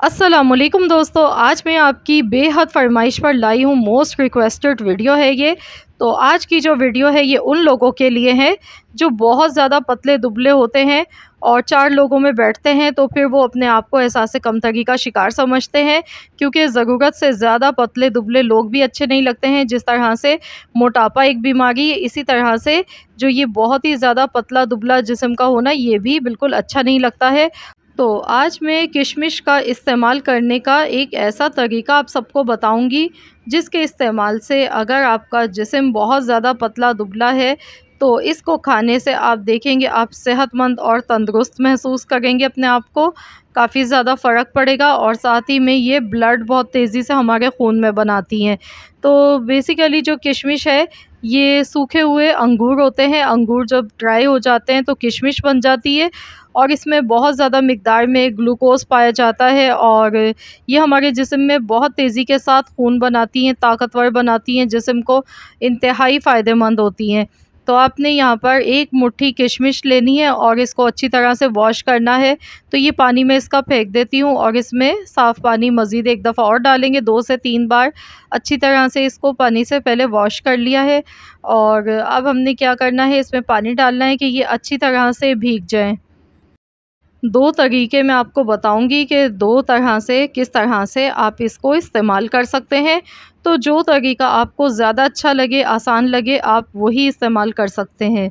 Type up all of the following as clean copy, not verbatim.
अस्सलामुअलैकुम दोस्तों, आज मैं आपकी बेहद फ़रमाइश पर लाई हूँ। मोस्ट रिक्वेस्टेड वीडियो है ये। तो आज की जो वीडियो है ये उन लोगों के लिए है जो बहुत ज़्यादा पतले दुबले होते हैं और 4 लोगों में बैठते हैं तो फिर वो अपने आप को एहसास कमतरी का शिकार समझते हैं, क्योंकि ज़रूरत से ज़्यादा पतले दुबले लोग भी अच्छे नहीं लगते हैं। जिस तरह से मोटापा एक बीमारी है, इसी तरह से जो ये बहुत ही ज़्यादा पतला दुबला जिस्म का होना ये भी बिल्कुल अच्छा नहीं लगता है। तो आज मैं किशमिश का इस्तेमाल करने का एक ऐसा तरीका आप सबको बताऊंगी जिसके इस्तेमाल से अगर आपका जिस्म बहुत ज़्यादा पतला दुबला है तो इसको खाने से आप देखेंगे आप सेहतमंद और तंदुरुस्त महसूस करेंगे। अपने आप को काफ़ी ज़्यादा फ़र्क पड़ेगा और साथ ही में ये ब्लड बहुत तेज़ी से हमारे खून में बनाती हैं। तो बेसिकली जो किशमिश है ये सूखे हुए अंगूर होते हैं। अंगूर जब ड्राई हो जाते हैं तो किशमिश बन जाती है और इसमें बहुत ज़्यादा मिक़दार में ग्लूकोज़ पाया जाता है और ये हमारे जिस्म में बहुत तेज़ी के साथ खून बनाती हैं, ताकतवर बनाती हैं, जिस्म को इंतहाई फ़ायदेमंद होती हैं। तो आपने यहाँ पर 1 मुट्ठी किशमिश लेनी है और इसको अच्छी तरह से वॉश करना है। तो ये पानी में इसका फेंक देती हूँ और इसमें साफ़ पानी मज़ीद 1 दफ़ा और डालेंगे, 2 से 3 बार अच्छी तरह से इसको पानी से पहले वॉश कर लिया है। और अब हमने क्या करना है, इसमें पानी डालना है कि ये अच्छी तरह से भीग जाएँ। 2 तरीके मैं आपको बताऊँगी कि 2 तरह से किस तरह से आप इसको इस्तेमाल कर सकते हैं। तो जो तरीका आपको ज़्यादा अच्छा लगे, आसान लगे, आप वही इस्तेमाल कर सकते हैं।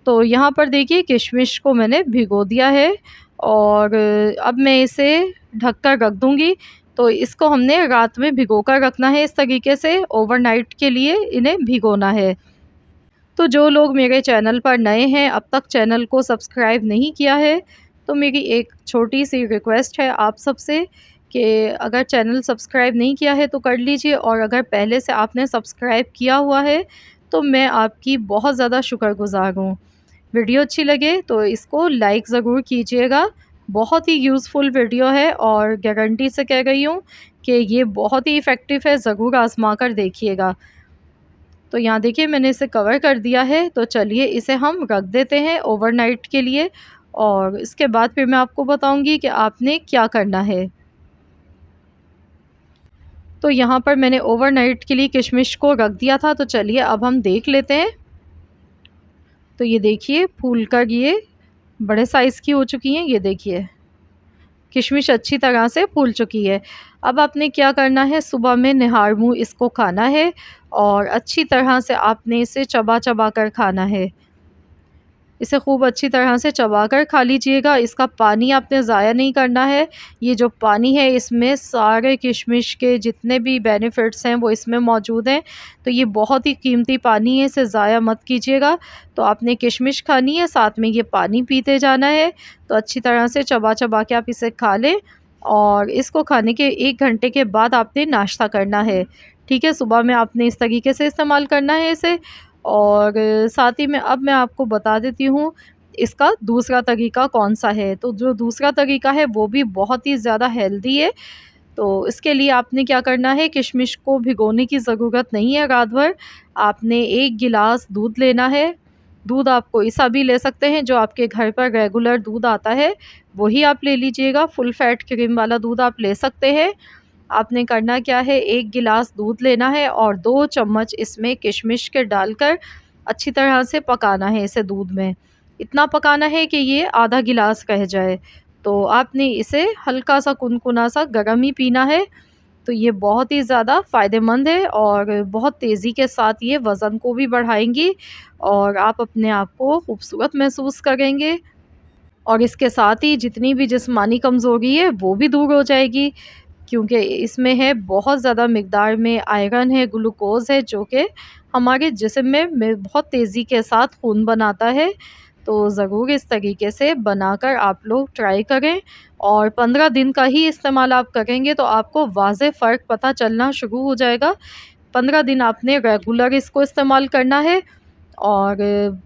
तो यहाँ पर देखिए किशमिश को मैंने भिगो दिया है और अब मैं इसे ढक कर रख दूँगी। तो इसको हमने रात में भिगो कर रखना है, इस तरीके से ओवरनाइट के लिए इन्हें भिगोना है। तो जो लोग मेरे चैनल पर नए हैं, अब तक चैनल को सब्सक्राइब नहीं किया है, तो मेरी एक छोटी-सी रिक्वेस्ट है आप सबसे कि अगर चैनल सब्सक्राइब नहीं किया है तो कर लीजिए और अगर पहले से आपने सब्सक्राइब किया हुआ है, तो मैं आपकी बहुत ज़्यादा शुक्रगुज़ार हूँ। वीडियो अच्छी लगे तो इसको लाइक ज़रूर कीजिएगा। बहुत ही यूज़फुल वीडियो है और गारंटी से कह रही हूँ कि ये बहुत ही इफ़ेक्टिव है, ज़रूर आज़मा कर देखिएगा। तो यहाँ देखिए मैंने इसे कवर कर दिया है, तो चलिए इसे हम रख देते हैं ओवरनाइट के लिए और इसके बाद फिर मैं आपको बताऊँगी कि आपने क्या करना है। तो यहाँ पर मैंने ओवरनाइट के लिए किशमिश को रख दिया था, तो चलिए अब हम देख लेते हैं। तो ये देखिए फूल कर ये बड़े साइज़ की हो चुकी हैं, ये देखिए। किशमिश अच्छी तरह से फूल चुकी है। अब आपने क्या करना है, सुबह में निहार मुँह इसको खाना है और अच्छी तरह से आपने इसे चबा-चबा कर खाना है। इसे खूब अच्छी तरह से चबाकर खा लीजिएगा। इसका पानी आपने ज़ाया नहीं करना है। ये जो पानी है इसमें सारे किशमिश के जितने भी बेनिफिट्स हैं वो इसमें मौजूद हैं। तो ये बहुत ही कीमती पानी है, इसे ज़ाया मत कीजिएगा। तो आपने किशमिश खानी है, साथ में ये पानी पीते जाना है। तो अच्छी तरह से चबा-चबा के आप इसे खा लें और इसको खाने के 1 घंटे के बाद आपने नाश्ता करना है। ठीक है? सुबह में आपने इस तरीके से इस्तेमाल करना है इसे और साथ ही में अब मैं आपको बता देती हूँ इसका दूसरा तरीका कौन-सा है। तो जो दूसरा तरीका है वो भी बहुत ही ज़्यादा हेल्दी है। तो इसके लिए आपने क्या करना है, किशमिश को भिगोने की ज़रूरत नहीं है रात भर। आपने 1 गिलास दूध लेना है। दूध आप कोई-सा भी ले सकते हैं, जो आपके घर पर रेगुलर दूध आता है, वही आप ले लीजिएगा। फुल फैट क्रीम वाला दूध आप ले सकते हैं। आपने करना क्या है, 1 गिलास दूध लेना है और 2 चम्मच इसमें किशमिश के डालकर अच्छी तरह से पकाना है इसे दूध में। इतना पकाना है कि ये आधा गिलास रह जाए। तो आपने इसे हल्का-सा कुनकुना-सा गरम ही पीना है। तो ये बहुत ही ज़्यादा फ़ायदेमंद है और बहुत तेज़ी के साथ ये वज़न को भी बढ़ाएँगी और आप अपने आप को खूबसूरत महसूस करेंगे और इसके साथ ही जितनी भी जिस्मानी कमज़ोरी है वो भी दूर हो जाएगी। क्योंकि इसमें है बहुत ज़्यादा मिक़दार में आयरन है, ग्लूकोज़ है जो कि हमारे जिस्म में बहुत तेज़ी के साथ खून बनाता है। तो ज़रूर इस तरीके से बनाकर आप लोग ट्राई करें और 15 दिन का ही इस्तेमाल आप करेंगे तो आपको वाज़ेह फ़र्क पता चलना शुरू हो जाएगा। 15 दिन आपने रेगुलर इसको इस्तेमाल करना है और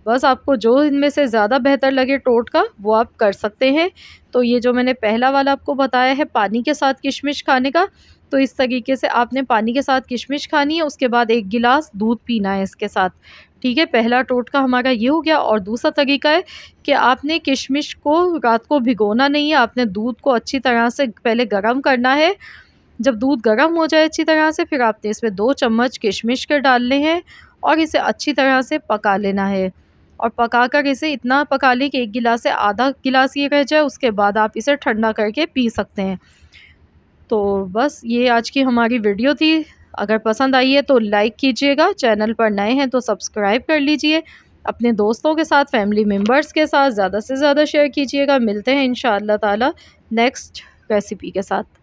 बस आपको जो इनमें से ज़्यादा बेहतर लगे टोटका वो आप कर सकते हैं। तो ये जो मैंने पहला वाला आपको बताया है पानी के साथ किशमिश खाने का, तो इस तरीके से आपने पानी के साथ किशमिश खानी है, उसके बाद 1 गिलास दूध पीना है इसके साथ। ठीक है, पहला टोटका हमारा ये हो गया। और दूसरा तरीका है कि आपने किशमिश को रात को भिगोना नहीं है, आपने दूध को अच्छी तरह से पहले गरम करना है। जब दूध गरम हो जाए अच्छी तरह से, फिर आपने इसमें 2 चम्मच किशमिश के डालने हैं और इसे अच्छी तरह से पका लेना है। और पकाकर इसे इतना पका लें कि 1 गिलास से आधा गिलास ये रह जाए, उसके बाद आप इसे ठंडा करके पी सकते हैं। तो बस ये आज की हमारी वीडियो थी। अगर पसंद आई है तो लाइक कीजिएगा, चैनल पर नए हैं तो सब्सक्राइब कर लीजिए। अपने दोस्तों के साथ, फैमिली मेम्बर्स के साथ ज़्यादा से ज़्यादा शेयर कीजिएगा। मिलते हैं इंशाअल्लाह ताला नेक्स्ट रेसिपी के साथ।